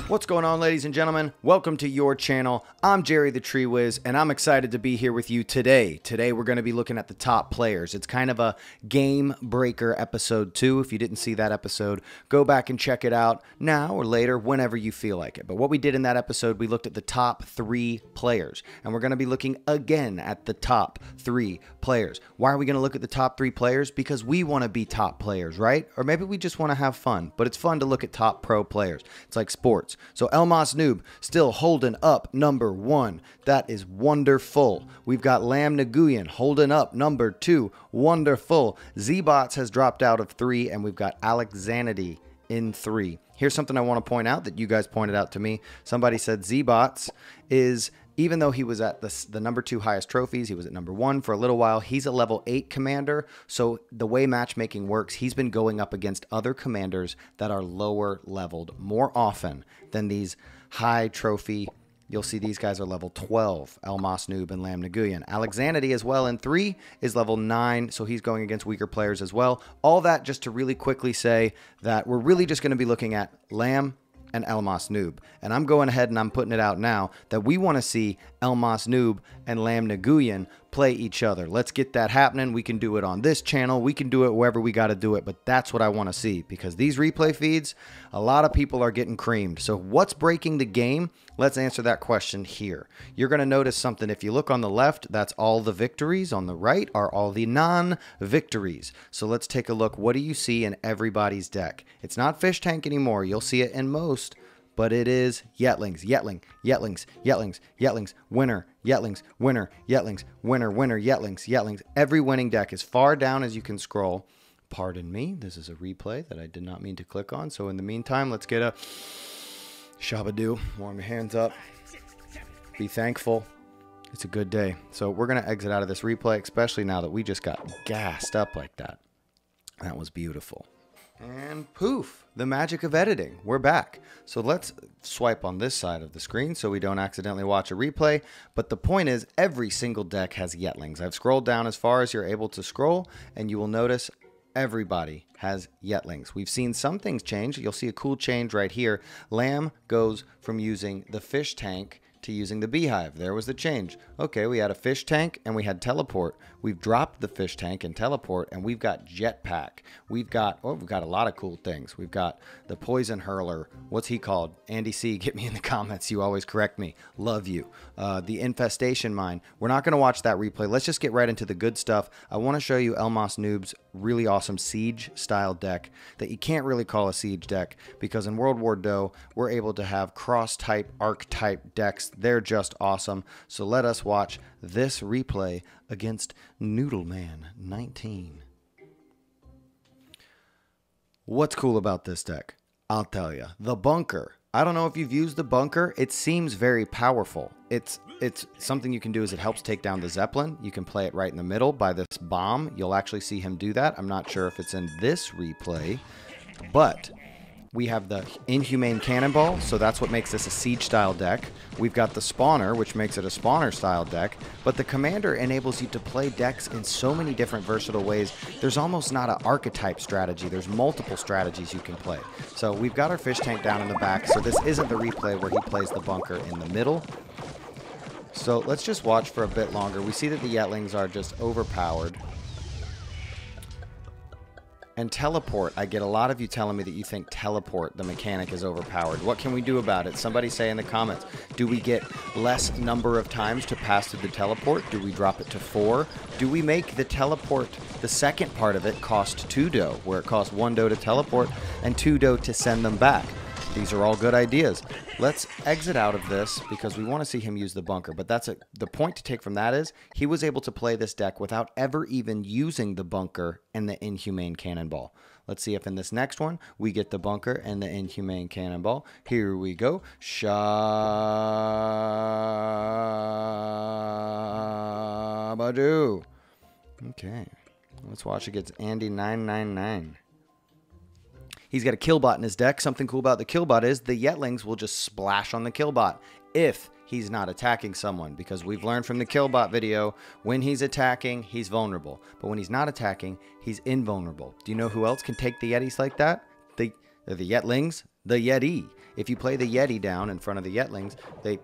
What's going on, ladies and gentlemen? Welcome to your channel. I'm Jerry the Tree Wiz, and I'm excited to be here with you today. Today, we're going to be looking at the top players. It's kind of a game breaker episode 2. If you didn't see that episode, go back and check it out now or later, whenever you feel like it. But what we did in that episode, we looked at the top 3 players, and we're going to be looking again at the top 3 players. Why are we going to look at the top 3 players? Because we want to be top players, right? Or maybe we just want to have fun, but it's fun to look at top pro players. It's like sports. So annnnnd still holding up number 1. That is wonderful. We've got annnd holding up number 2. Wonderful. Zbots has dropped out of 3, and we've got annnd in 3. Here's something I want to point out that you guys pointed out to me. Somebody said Zbots is, even though he was at the number 2 highest trophies, he was at number 1 for a little while. He's a level 8 commander. So the way matchmaking works, he's been going up against other commanders that are lower leveled more often than these high trophy. You'll see these guys are level 12, annnd and annnd as well in 3 is level 9, so he's going against weaker players as well. All that just to really quickly say that we're really just going to be looking at Lamb and annnd. And I'm going ahead and I'm putting it out now that we want to see annnd and annnd play each other. Let's get that happening. We can do it on this channel. We can do it wherever we got to do it, but that's what I want to see, because these replay feeds, a lot of people are getting creamed. So what's breaking the game? Let's answer that question here. You're going to notice something. If you look on the left, that's all the victories. On the right are all the non-victories. So let's take a look. What do you see in everybody's deck? It's not Fish Tank anymore. You'll see it in most, but it is Yetlings, Yetling, Yetlings, Yetlings, Yetlings, winner, Yetlings, winner, Yetlings, winner, winner, Yetlings, Yetlings. Every winning deck as far down as you can scroll. Pardon me, this is a replay that I did not mean to click on. So in the meantime, let's get a shabadoo. Warm your hands up. Be thankful. It's a good day. So we're going to exit out of this replay, especially now that we just got gassed up like that. That was beautiful. And poof, the magic of editing. We're back. So let's swipe on this side of the screen so we don't accidentally watch a replay. But the point is, every single deck has Yetlings. I've scrolled down as far as you're able to scroll, and you will notice everybody has Yetlings. We've seen some things change. You'll see a cool change right here. Lamb goes from using the fish tank to using the beehive. There was the change. Okay, we had a fish tank and we had teleport. We've dropped the fish tank and teleport, and we've got jetpack. We've got a lot of cool things. We've got the poison hurler. What's he called? Andy C, get me in the comments. You always correct me. Love you. The infestation mine. We're not going to watch that replay. Let's just get right into the good stuff. I want to show you annnd's really awesome siege style deck that you can't really call a siege deck, because in World War II, we're able to have cross type, arc type decks. They're just awesome. So let us watch this replay against Noodleman 19. What's cool about this deck? I'll tell you. The bunker. I don't know if you've used the bunker. It seems very powerful. It's something you can do is it helps take down the Zeppelin. You can play it right in the middle by this bomb. You'll actually see him do that. I'm not sure if it's in this replay, but we have the inhumane cannonball, so that's what makes this a siege style deck. We've got the spawner, which makes it a spawner style deck, but the commander enables you to play decks in so many different versatile ways. There's almost not an archetype strategy. There's multiple strategies you can play. So we've got our fish tank down in the back, so this isn't the replay where he plays the bunker in the middle. So let's just watch for a bit longer. We see that the Yetlings are just overpowered. And teleport, I get a lot of you telling me that you think teleport, the mechanic, is overpowered. What can we do about it? Somebody say in the comments. Do we get less number of times to pass through the teleport? Do we drop it to 4? Do we make the teleport, the second part of it, cost 2 dough, where it costs 1 dough to teleport and 2 dough to send them back? These are all good ideas. Let's exit out of this because we want to see him use the bunker. But that's the point to take from that is he was able to play this deck without ever even using the bunker and the inhumane cannonball. Let's see if in this next one we get the bunker and the inhumane cannonball. Here we go. Shabadoo. Okay. Let's watch against annnd. He's got a killbot in his deck. Something cool about the killbot is the Yetlings will just splash on the killbot if he's not attacking someone, because we've learned from the killbot video, when he's attacking, he's vulnerable. But when he's not attacking, he's invulnerable. Do you know who else can take the Yetis like that? The Yetlings, the Yeti. If you play the Yeti down in front of the Yetlings, they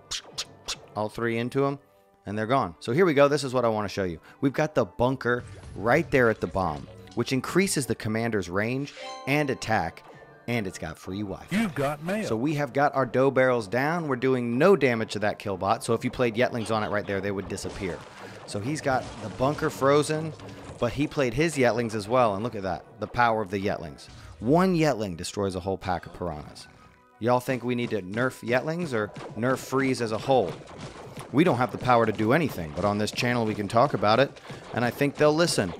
all 3 into them, and they're gone. So here we go. This is what I want to show you. We've got the bunker right there at the bomb, which increases the commander's range and attack, and it's got free Wi-Fi. You've got mail. So we have got our dough barrels down. We're doing no damage to that kill bot. So if you played Yetlings on it right there, they would disappear. So he's got the bunker frozen, but he played his Yetlings as well. And look at that, the power of the Yetlings. One Yetling destroys a whole pack of piranhas. Y'all think we need to nerf Yetlings or nerf freeze as a whole? We don't have the power to do anything, but on this channel we can talk about it, and I think they'll listen.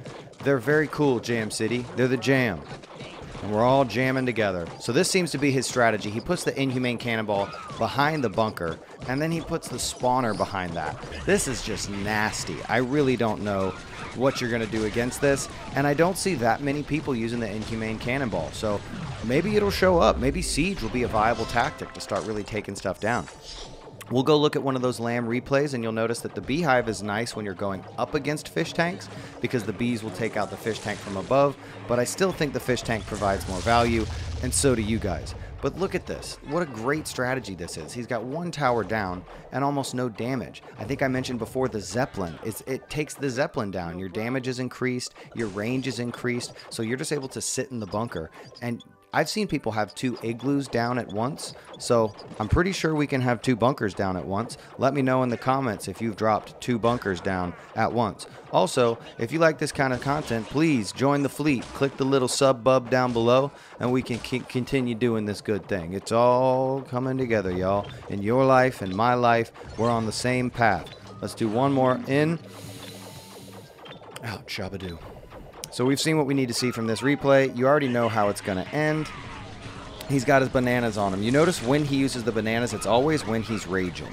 They're very cool, Jam City. They're the jam. And we're all jamming together. So this seems to be his strategy. He puts the inhumane cannonball behind the bunker, and then he puts the spawner behind that. This is just nasty. I really don't know what you're going to do against this, and I don't see that many people using the inhumane cannonball. So maybe it'll show up. Maybe siege will be a viable tactic to start really taking stuff down. We'll go look at one of those lamb replays, and you'll notice that the beehive is nice when you're going up against fish tanks because the bees will take out the fish tank from above, but I still think the fish tank provides more value, and so do you guys. But look at this. What a great strategy this is. He's got one tower down and almost no damage. I think I mentioned before the Zeppelin. It takes the Zeppelin down. Your damage is increased, your range is increased, so you're just able to sit in the bunker. And I've seen people have 2 igloos down at once, so I'm pretty sure we can have 2 bunkers down at once. Let me know in the comments if you've dropped 2 bunkers down at once. Also, if you like this kind of content, please join the fleet. Click the little sub bub down below, and we can continue doing this good thing. It's all coming together, y'all. In your life, in my life, we're on the same path. Let's do one more in. Out, shabadoo. So we've seen what we need to see from this replay. You already know how it's going to end. He's got his bananas on him. You notice when he uses the bananas, it's always when he's raging.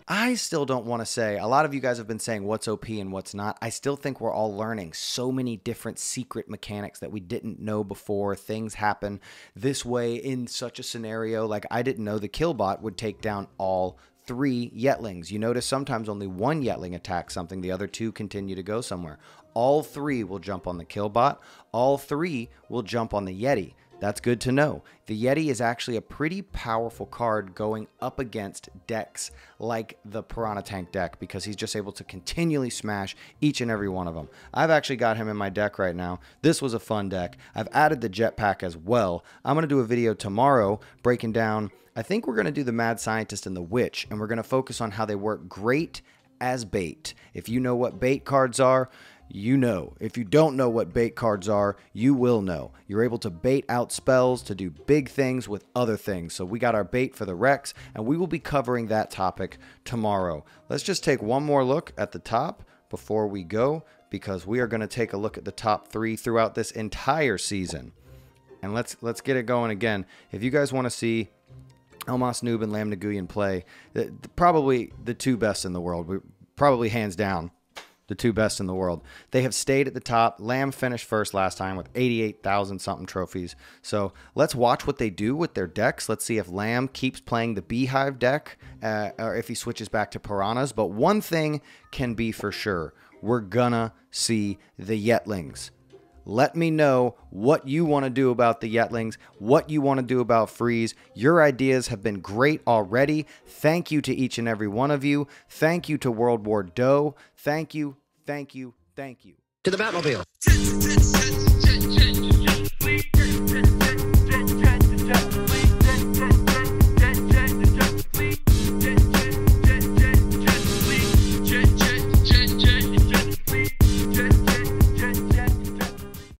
I still don't want to say, a lot of you guys have been saying what's OP and what's not. I still think we're all learning so many different secret mechanics that we didn't know before. Things happen this way in such a scenario. Like I didn't know the killbot would take down all 3 Yetlings. You notice sometimes only 1 Yetling attacks something, the other 2 continue to go somewhere. All 3 will jump on the killbot. All 3 will jump on the Yeti. That's good to know. The Yeti is actually a pretty powerful card going up against decks like the Piranha Tank deck because he's just able to continually smash each and every one of them. I've actually got him in my deck right now. This was a fun deck. I've added the jetpack as well. I'm going to do a video tomorrow breaking down, I think we're going to do the Mad Scientist and the Witch, and we're going to focus on how they work great as bait. If you know what bait cards are, you know. If you don't know what bait cards are, you will know. You're able to bait out spells to do big things with other things. So we got our bait for the Rex, and we will be covering that topic tomorrow. Let's just take one more look at the top before we go, because we are going to take a look at the top 3 throughout this entire season. And let's get it going again. If you guys want to see Elmas Noob and Lamb Naguyan play, probably the 2 best in the world. Probably hands down the 2 best in the world. They have stayed at the top. Lamb finished first last time with 88,000 something trophies. So let's watch what they do with their decks. Let's see if Lamb keeps playing the Beehive deck or if he switches back to Piranhas. But one thing can be for sure. We're gonna see the Yetlings. Let me know what you want to do about the Yetlings, what you want to do about Freeze. Your ideas have been great already. Thank you to each and every one of you. Thank you to World War Doe. Thank you, thank you, thank you. To the Batmobile.